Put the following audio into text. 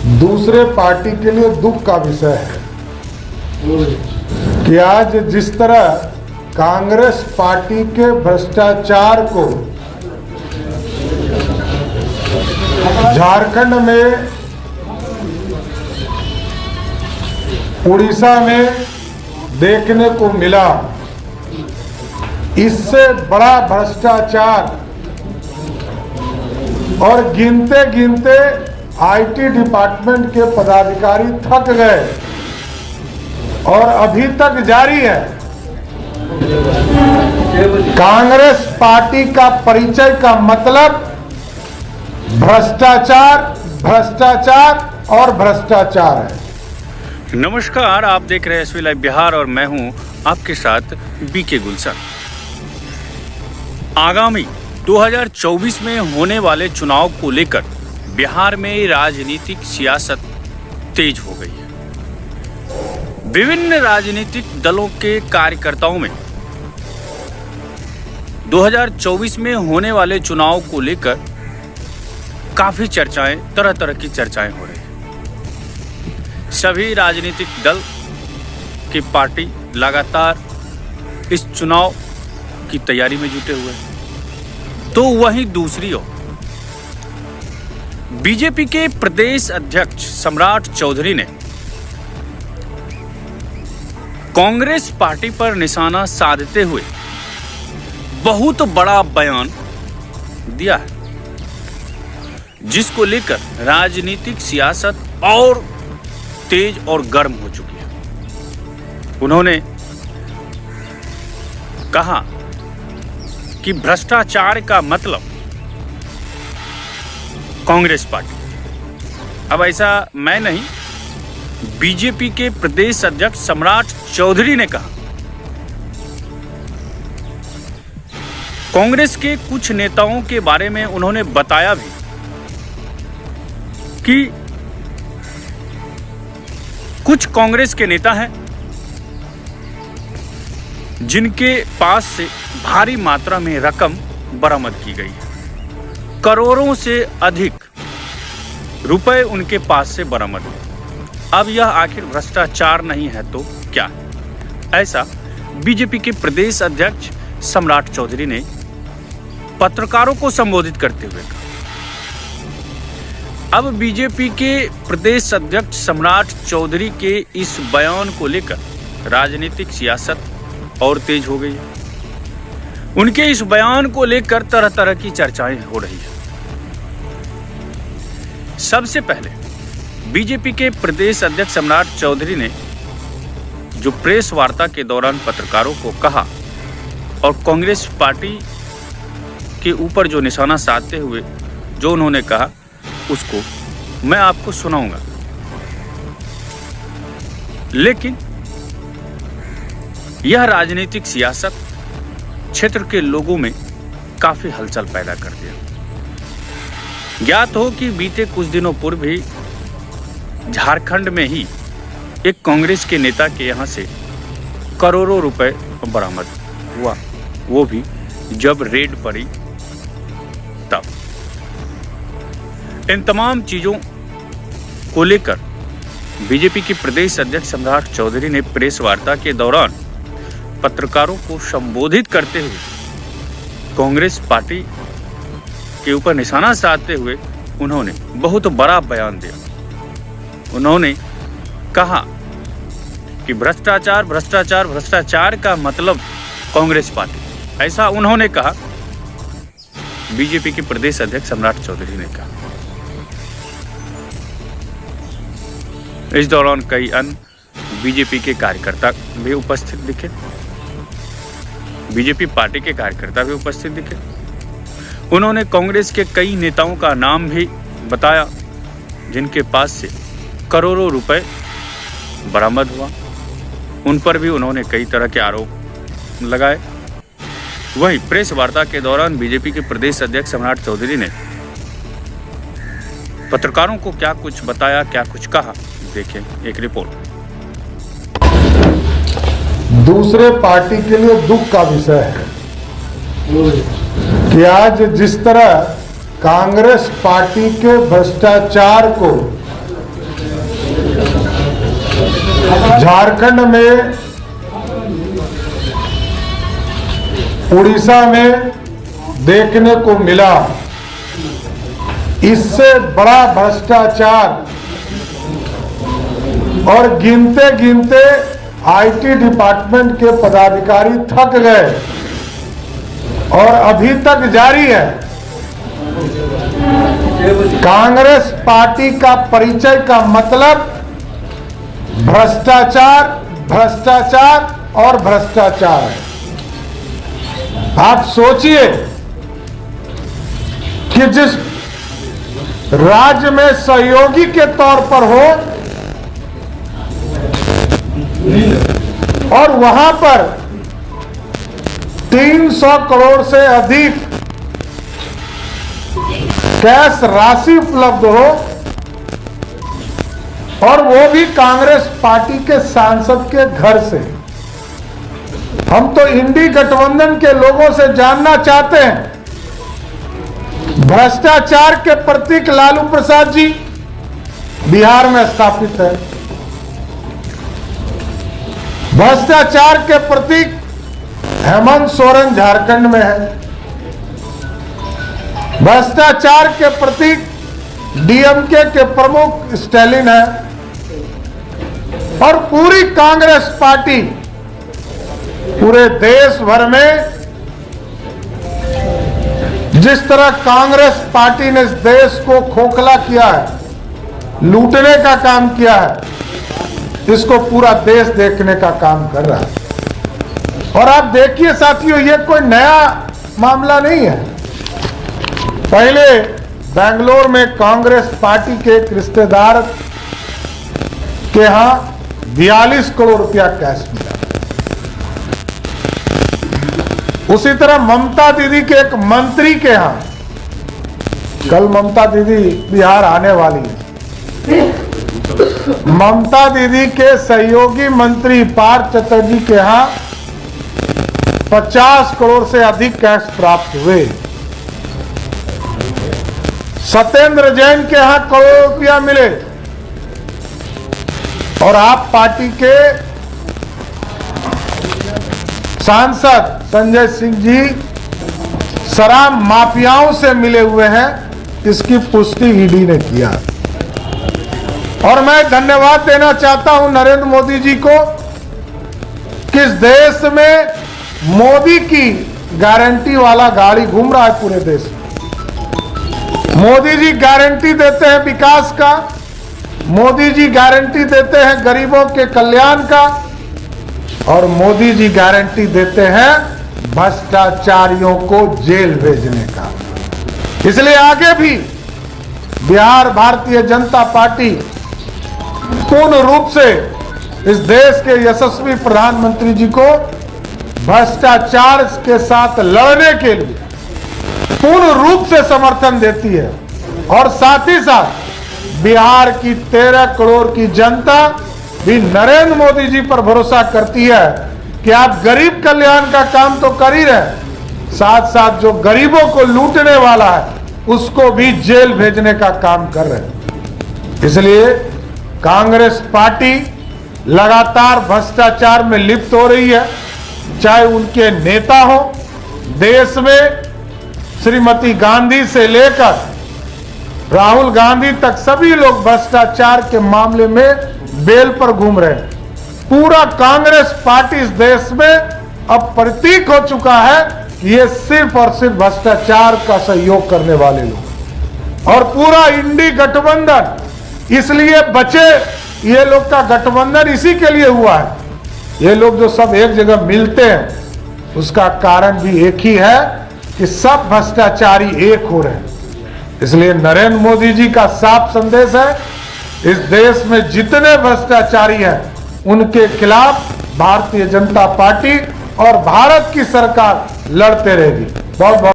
दूसरे पार्टी के लिए दुख का विषय है कि आज जिस तरह कांग्रेस पार्टी के भ्रष्टाचार को झारखंड में, उड़ीसा में देखने को मिला, इससे बड़ा भ्रष्टाचार और गिनते गिनते आईटी डिपार्टमेंट के पदाधिकारी थक गए और अभी तक जारी है। कांग्रेस पार्टी का परिचय का मतलब भ्रष्टाचार, भ्रष्टाचार और भ्रष्टाचार है। नमस्कार, आप देख रहे हैं एसवी लाइव बिहार और मैं हूं आपके साथ बीके गुलशन। आगामी 2024 में होने वाले चुनाव को लेकर बिहार में राजनीतिक सियासत तेज हो गई है। विभिन्न राजनीतिक दलों के कार्यकर्ताओं में 2024 में होने वाले चुनाव को लेकर काफी चर्चाएं, तरह तरह की चर्चाएं हो रही हैं। सभी राजनीतिक दल की पार्टी लगातार इस चुनाव की तैयारी में जुटे हुए हैं। तो वहीं दूसरी ओर बीजेपी के प्रदेश अध्यक्ष सम्राट चौधरी ने कांग्रेस पार्टी पर निशाना साधते हुए बहुत बड़ा बयान दिया है, जिसको लेकर राजनीतिक सियासत और तेज और गर्म हो चुकी है। उन्होंने कहा कि भ्रष्टाचार का मतलब कांग्रेस पार्टी। अब ऐसा मैं नहीं, बीजेपी के प्रदेश अध्यक्ष सम्राट चौधरी ने कहा। कांग्रेस के कुछ नेताओं के बारे में उन्होंने बताया भी कि कुछ कांग्रेस के नेता हैं जिनके पास से भारी मात्रा में रकम बरामद की गई है। करोड़ों से अधिक रुपए उनके पास से बरामद हुए। अब यह आखिर भ्रष्टाचार नहीं है तो क्या? ऐसा बीजेपी के प्रदेश अध्यक्ष सम्राट चौधरी ने पत्रकारों को संबोधित करते हुए कहा। अब बीजेपी के प्रदेश अध्यक्ष सम्राट चौधरी के इस बयान को लेकर राजनीतिक सियासत और तेज हो गई है। उनके इस बयान को लेकर तरह तरह की चर्चाएं हो रही है। सबसे पहले बीजेपी के प्रदेश अध्यक्ष सम्राट चौधरी ने जो प्रेस वार्ता के दौरान पत्रकारों को कहा और कांग्रेस पार्टी के ऊपर जो निशाना साधते हुए जो उन्होंने कहा, उसको मैं आपको सुनाऊंगा। लेकिन यह राजनीतिक सियासत क्षेत्र के लोगों में काफी हलचल पैदा कर दिया। ज्ञात हो कि बीते कुछ दिनों पूर्व भी झारखंड में ही एक कांग्रेस के नेता के यहां से करोड़ों रुपए बरामद हुआ, वो भी जब रेड पड़ी तब। इन तमाम चीजों को लेकर बीजेपी के प्रदेश अध्यक्ष सम्राट चौधरी ने प्रेस वार्ता के दौरान पत्रकारों को संबोधित करते हुए कांग्रेस पार्टी के ऊपर निशाना साधते हुए उन्होंने बहुत बड़ा बयान दिया। उन्होंने कहा कि भ्रष्टाचार, भ्रष्टाचार, भ्रष्टाचार का मतलब कांग्रेस पार्टी। ऐसा उन्होंने कहा, बीजेपी के प्रदेश अध्यक्ष सम्राट चौधरी ने कहा। इस दौरान कई अन्य बीजेपी के कार्यकर्ता भी उपस्थित दिखे, बीजेपी पार्टी के कार्यकर्ता भी उपस्थित दिखे। उन्होंने कांग्रेस के कई नेताओं का नाम भी बताया जिनके पास से करोड़ों रुपए बरामद हुआ। उन पर भी उन्होंने कई तरह के आरोप लगाए। वहीं प्रेस वार्ता के दौरान बीजेपी के प्रदेश अध्यक्ष सम्राट चौधरी ने पत्रकारों को क्या कुछ बताया, क्या कुछ कहा, देखें एक रिपोर्ट। दूसरे पार्टी के लिए दुख का विषय है कि आज जिस तरह कांग्रेस पार्टी के भ्रष्टाचार को झारखंड में, उड़ीसा में देखने को मिला। इससे बड़ा भ्रष्टाचार, और गिनते गिनते आईटी डिपार्टमेंट के पदाधिकारी थक गए और अभी तक जारी है। कांग्रेस पार्टी का परिचय का मतलब भ्रष्टाचार, भ्रष्टाचार और भ्रष्टाचार है। आप सोचिए कि जिस राज्य में सहयोगी के तौर पर हो और वहां पर 300 करोड़ से अधिक कैश राशि उपलब्ध हो, और वो भी कांग्रेस पार्टी के सांसद के घर से। हम तो इंडी गठबंधन के लोगों से जानना चाहते हैं, भ्रष्टाचार के प्रतीक लालू प्रसाद जी बिहार में स्थापित है, भ्रष्टाचार के प्रतीक हेमंत सोरेन झारखंड में है, भ्रष्टाचार के प्रतीक डीएमके के प्रमुख स्टालिन है, और पूरी कांग्रेस पार्टी पूरे देश भर में जिस तरह कांग्रेस पार्टी ने इस देश को खोखला किया है, लूटने का काम किया है, इसको पूरा देश देखने का काम कर रहा है। और आप देखिए साथियों, ये कोई नया मामला नहीं है। पहले बेंगलोर में कांग्रेस पार्टी के एक रिश्तेदार के यहां 42 करोड़ रुपया कैश मिला। उसी तरह ममता दीदी के एक मंत्री के यहां, कल ममता दीदी बिहार आने वाली है, ममता दीदी के सहयोगी मंत्री पार्थ चटर्जी के यहां 50 करोड़ से अधिक कैश प्राप्त हुए। सत्येंद्र जैन के यहां करोड़ों रुपया मिले, और आप पार्टी के सांसद संजय सिंह जी शराब माफियाओं से मिले हुए हैं, इसकी पुष्टि ईडी ने किया। और मैं धन्यवाद देना चाहता हूं नरेंद्र मोदी जी को, कि इस देश में मोदी की गारंटी वाला गाड़ी घूम रहा है पूरे देश में। मोदी जी गारंटी देते हैं विकास का, मोदी जी गारंटी देते हैं गरीबों के कल्याण का, और मोदी जी गारंटी देते हैं भ्रष्टाचारियों को जेल भेजने का। इसलिए आगे भी बिहार भारतीय जनता पार्टी पूर्ण रूप से इस देश के यशस्वी प्रधानमंत्री जी को भ्रष्टाचार के साथ लड़ने के लिए पूर्ण रूप से समर्थन देती है। और साथ ही साथ बिहार की 13 करोड़ की जनता भी नरेंद्र मोदी जी पर भरोसा करती है कि आप गरीब कल्याण का काम तो कर ही रहे, साथ साथ जो गरीबों को लूटने वाला है उसको भी जेल भेजने का काम कर रहे हैं। इसलिए कांग्रेस पार्टी लगातार भ्रष्टाचार में लिप्त हो रही है, चाहे उनके नेता हो, देश में श्रीमती गांधी से लेकर राहुल गांधी तक सभी लोग भ्रष्टाचार के मामले में बेल पर घूम रहे हैं। पूरा कांग्रेस पार्टी इस देश में अब प्रतीक हो चुका है कि ये सिर्फ और सिर्फ भ्रष्टाचार का सहयोग करने वाले लोग। और पूरा इंडी गठबंधन इसलिए बचे, ये लोग का गठबंधन इसी के लिए हुआ है। ये लोग जो सब एक जगह मिलते हैं उसका कारण भी एक ही है कि सब भ्रष्टाचारी एक हो रहे हैं। इसलिए नरेंद्र मोदी जी का साफ संदेश है, इस देश में जितने भ्रष्टाचारी हैं उनके खिलाफ भारतीय जनता पार्टी और भारत की सरकार लड़ते रहेगी। बहुत बहुत